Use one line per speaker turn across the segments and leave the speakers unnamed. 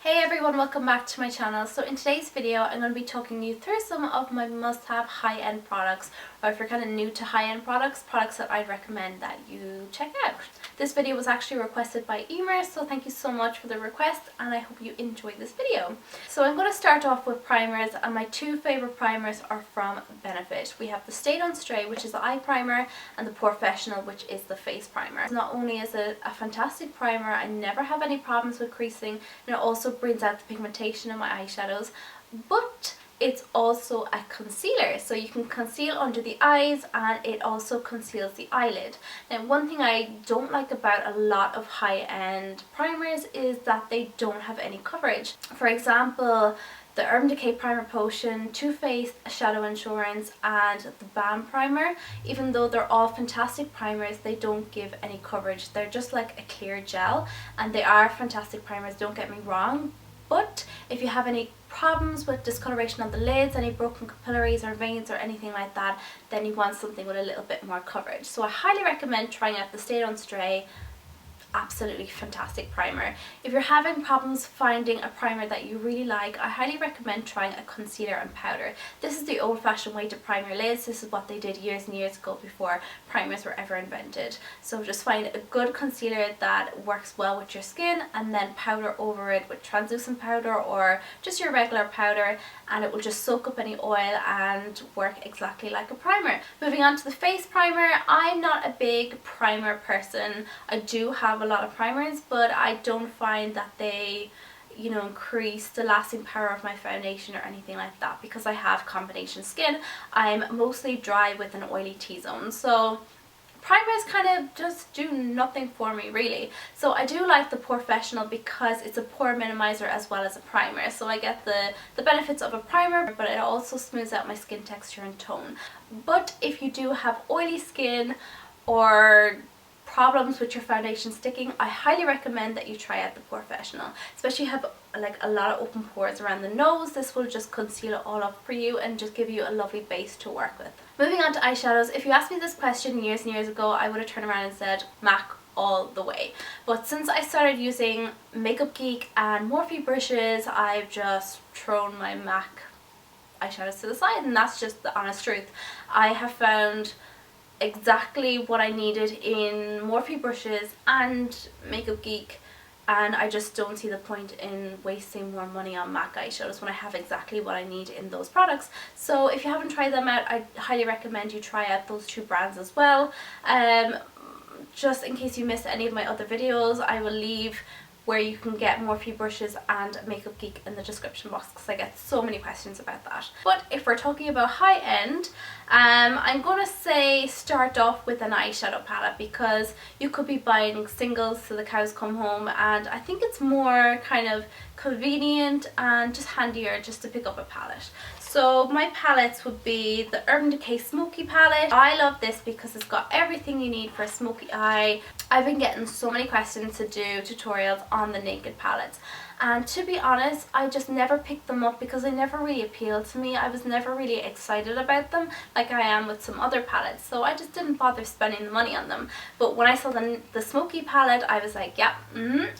Hey everyone, welcome back to my channel. So in today's video I'm going to be talking you through some of my must-have high-end products, or if you're kind of new to high-end products that I'd recommend that you check out. This video was actually requested by Emer, so thank you so much for the request and I hope you enjoyed this video. So I'm going to start off with primers, and my two favourite primers are from Benefit. We have the Stay Don't Stray, which is the eye primer, and the Professional, which is the face primer. Not only is it a fantastic primer, I never have any problems with creasing, and it also brings out the pigmentation in my eyeshadows, but it's also a concealer, so you can conceal under the eyes and it also conceals the eyelid. Now, one thing I don't like about a lot of high-end primers is that they don't have any coverage. For example, the Urban Decay Primer Potion, Too Faced Shadow Insurance and the Balm Primer, even though they're all fantastic primers, they don't give any coverage. They're just like a clear gel, and they are fantastic primers, don't get me wrong, but if you have any problems with discoloration on the lids, any broken capillaries or veins or anything like that, then you want something with a little bit more coverage. So I highly recommend trying out the Stay Don't Stray. Absolutely fantastic primer. If you're having problems finding a primer that you really like, I highly recommend trying a concealer and powder. This is the old-fashioned way to prime your lids. This is what they did years and years ago before primers were ever invented. So just find a good concealer that works well with your skin and then powder over it with translucent powder or just your regular powder, and it will just soak up any oil and work exactly like a primer. Moving on to the face primer, I'm not a big primer person. I do have a lot of primers, but I don't find that they, you know, increase the lasting power of my foundation or anything like that, because I have combination skin. I'm mostly dry with an oily T-zone, so primers kind of just do nothing for me really. So I do like the Professional because it's a pore minimizer as well as a primer, so I get the benefits of a primer, but it also smooths out my skin texture and tone. But if you do have oily skin or problems with your foundation sticking, I highly recommend that you try out the Professional. Especially if you have like a lot of open pores around the nose, this will just conceal it all up for you and just give you a lovely base to work with. Moving on to eyeshadows, if you asked me this question years and years ago, I would have turned around and said MAC all the way. But since I started using Makeup Geek and Morphe Brushes, I've just thrown my MAC eyeshadows to the side, and that's just the honest truth. I have found exactly what I needed in Morphe Brushes and Makeup Geek, and I just don't see the point in wasting more money on MAC eyeshadows when I have exactly what I need in those products. So if you haven't tried them out, I highly recommend you try out those two brands as well. Just in case you missed any of my other videos, I will leave where you can get Morphe Brushes and Makeup Geek in the description box, because I get so many questions about that. But if we're talking about high end, I'm going to say start off with an eyeshadow palette, because you could be buying singles till the cows come home, and I think it's more kind of convenient and just handier just to pick up a palette. So my palettes would be the Urban Decay Smokey palette. I love this because it's got everything you need for a smoky eye. I've been getting so many questions to do tutorials on the Naked palettes, and to be honest, I just never picked them up because they never really appealed to me. I was never really excited about them like I am with some other palettes, so I just didn't bother spending the money on them. But when I saw the Smokey palette, I was like, yeah,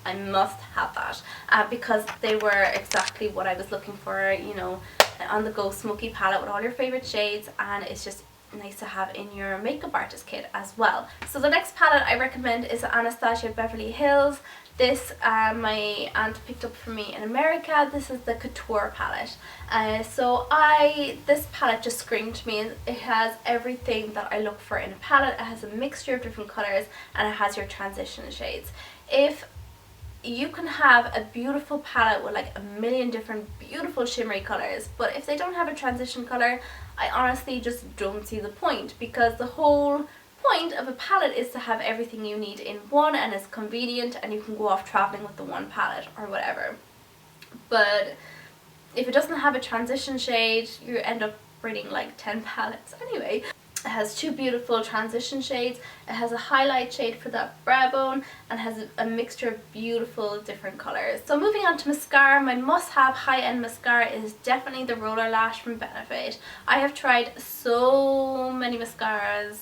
I must have that, because they were exactly what I was looking for, you know, on the go smoky palette with all your favorite shades, and it's just nice to have in your makeup artist kit as well. So the next palette I recommend is Anastasia Beverly Hills. This my aunt picked up for me in America. This is the Couture palette. This palette just screamed to me. It has everything that I look for in a palette. It has a mixture of different colours, and it has your transition shades. If you can have a beautiful palette with like a million different beautiful shimmery colours, but if they don't have a transition colour, I honestly just don't see the point, because the whole point of a palette is to have everything you need in one, and it's convenient and you can go off travelling with the one palette or whatever. But if it doesn't have a transition shade, you end up bringing like 10 palettes anyway. It has two beautiful transition shades. It has a highlight shade for that brow bone, and has a mixture of beautiful different colours. So moving on to mascara, my must-have high-end mascara is definitely the Roller Lash from Benefit. I have tried so many mascaras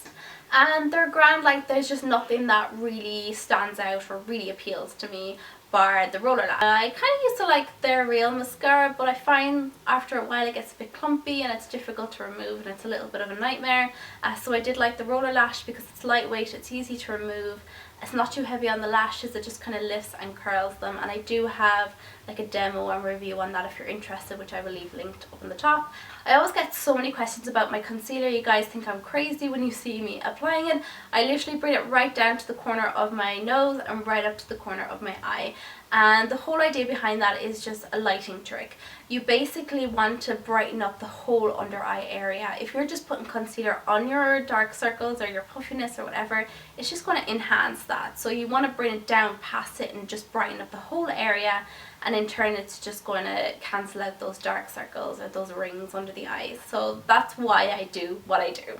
and they're grand, like there's just nothing that really stands out or really appeals to me, bar the Roller Lash. I kind of used to like their real mascara, but I find after a while it gets a bit clumpy and it's difficult to remove and it's a little bit of a nightmare. So I did like the Roller Lash because it's lightweight, it's easy to remove, it's not too heavy on the lashes, it just kind of lifts and curls them. And I do have like a demo and review on that if you're interested, which I will leave linked up in the top. I always get so many questions about my concealer. You guys think I'm crazy when you see me applying it. I literally bring it right down to the corner of my nose and right up to the corner of my eye. And the whole idea behind that is just a lighting trick. You basically want to brighten up the whole under eye area. If you're just putting concealer on your dark circles or your puffiness or whatever, it's just going to enhance that. So you want to bring it down past it and just brighten up the whole area, and in turn it's just going to cancel out those dark circles or those rings under the eyes. So that's why I do what I do.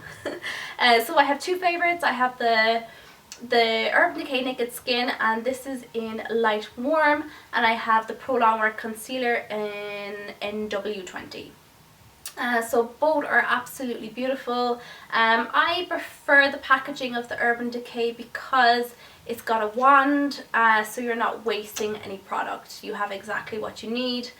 So I have two favorites. I have the Urban Decay Naked Skin, and this is in light warm, and I have the Pro Longwear concealer in NW20. So both are absolutely beautiful. I prefer the packaging of the Urban Decay because it's got a wand, so you're not wasting any product. You have exactly what you need.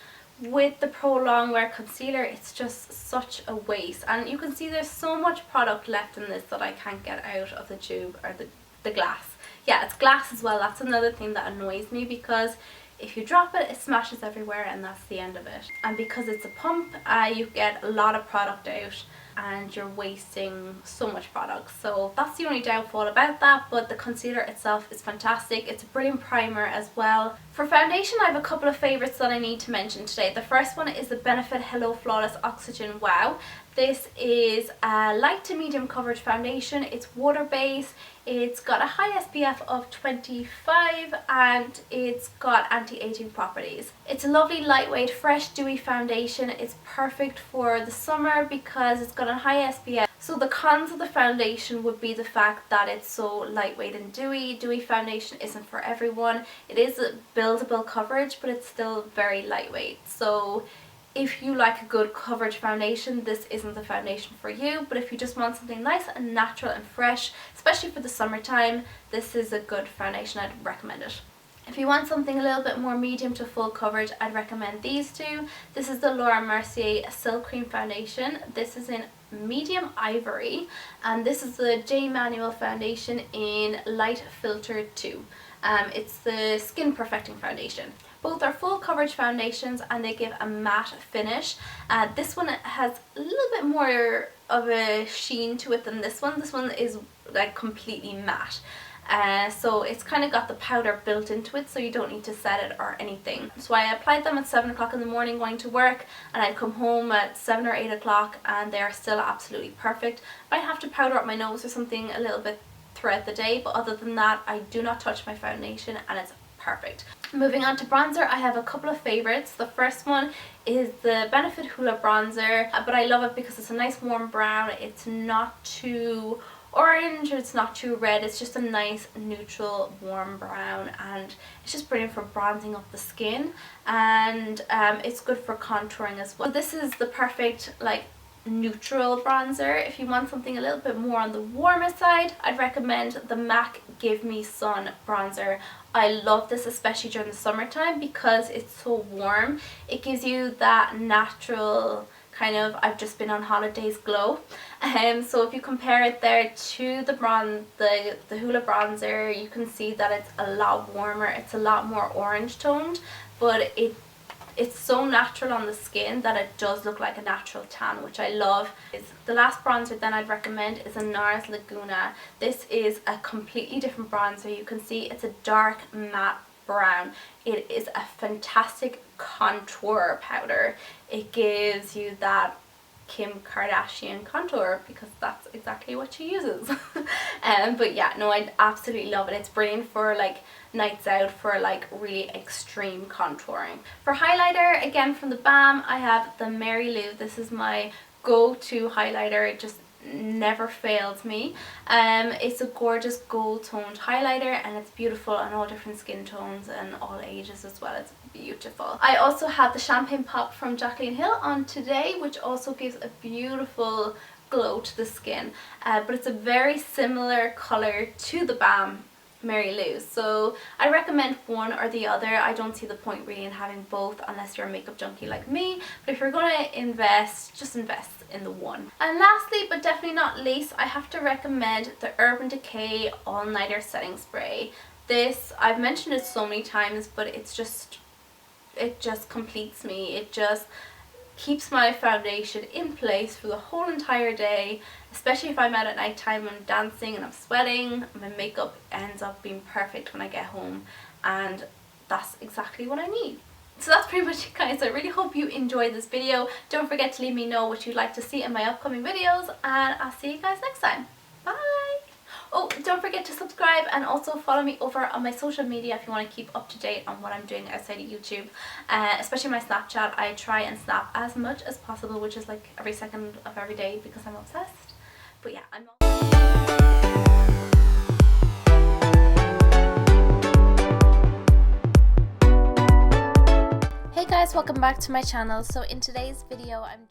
With the Pro Longwear concealer, it's just such a waste, and you can see there's so much product left in this that I can't get out of the tube or the glass. Yeah, it's glass as well. That's another thing that annoys me, because if you drop it, it smashes everywhere and that's the end of it. And because it's a pump, you get a lot of product out and you're wasting so much product. So that's the only downfall about that, but the concealer itself is fantastic. It's a brilliant primer as well. For foundation, I have a couple of favorites that I need to mention today. The first one is the Benefit Hello Flawless Oxygen Wow. This is a light to medium coverage foundation. It's water based, it's got a high SPF of 25, and it's got anti-aging properties. It's a lovely lightweight fresh dewy foundation. It's perfect for the summer because it's got a high SPF. So the cons of the foundation would be the fact that it's so lightweight and dewy. Dewy foundation isn't for everyone. It is a buildable coverage, but it's still very lightweight. So if you like a good coverage foundation, this isn't the foundation for you. But if you just want something nice and natural and fresh, especially for the summertime, this is a good foundation. I'd recommend it. If you want something a little bit more medium to full coverage, I'd recommend these two. This is the Laura Mercier Silk Cream Foundation. This is in medium ivory, and this is the J Manual foundation in light filter 2. It's the Skin Perfecting Foundation. Both are full coverage foundations and they give a matte finish. This one has a little bit more of a sheen to it than this one. This one is like completely matte. So it's kind of got the powder built into it, so you don't need to set it or anything. So I applied them at 7 o'clock in the morning going to work, and I'd come home at 7 or 8 o'clock and they're still absolutely perfect. I have to powder up my nose or something a little bit throughout the day, but other than that I do not touch my foundation and it's perfect. Moving on to bronzer, I have a couple of favorites. The first one is the Benefit Hoola bronzer, but I love it because it's a nice warm brown. It's not too orange, it's not too red, it's just a nice neutral warm brown, and it's just brilliant for bronzing up the skin, and it's good for contouring as well. So this is the perfect like neutral bronzer. If you want something a little bit more on the warmer side, I'd recommend the MAC Give Me Sun bronzer. I love this especially during the summertime because it's so warm. It gives you that natural kind of I've just been on holidays glow. So if you compare it there to the Hoola bronzer, you can see that it's a lot warmer, it's a lot more orange toned, but it's so natural on the skin that it does look like a natural tan, which I love. The last bronzer then I'd recommend is a NARS Laguna. This is a completely different bronzer. You can see it's a dark matte brown. It is a fantastic contour powder. It gives you that Kim Kardashian contour because that's exactly what she uses. But yeah, no, I absolutely love it. It's brilliant for like nights out for like really extreme contouring. For highlighter, again from the BAM, I have the Mary Lou. This is my go-to highlighter. It just never fails me. It's a gorgeous gold toned highlighter and it's beautiful on all different skin tones and all ages as well. It's beautiful. I also have the Champagne Pop from Jaclyn Hill on today, which also gives a beautiful glow to the skin, but it's a very similar colour to the BAM Mary Lou. So I recommend one or the other. I don't see the point really in having both unless you're a makeup junkie like me. But if you're going to invest, just invest in the one. And lastly, but definitely not least, I have to recommend the Urban Decay All Nighter Setting Spray. This, I've mentioned it so many times, but it just completes me. It just keeps my foundation in place for the whole entire day, especially if I'm out at night time and dancing and I'm sweating. My makeup ends up being perfect when I get home, and that's exactly what I need. So that's pretty much it, guys. I really hope you enjoyed this video. Don't forget to let me know what you'd like to see in my upcoming videos, and I'll see you guys next time. Bye! Oh, don't forget to subscribe and also follow me over on my social media if you want to keep up to date on what I'm doing outside of YouTube. Especially my Snapchat. I try and snap as much as possible, which is like every second of every day because I'm obsessed. But yeah, Hey guys, welcome back to my channel. So in today's video I'm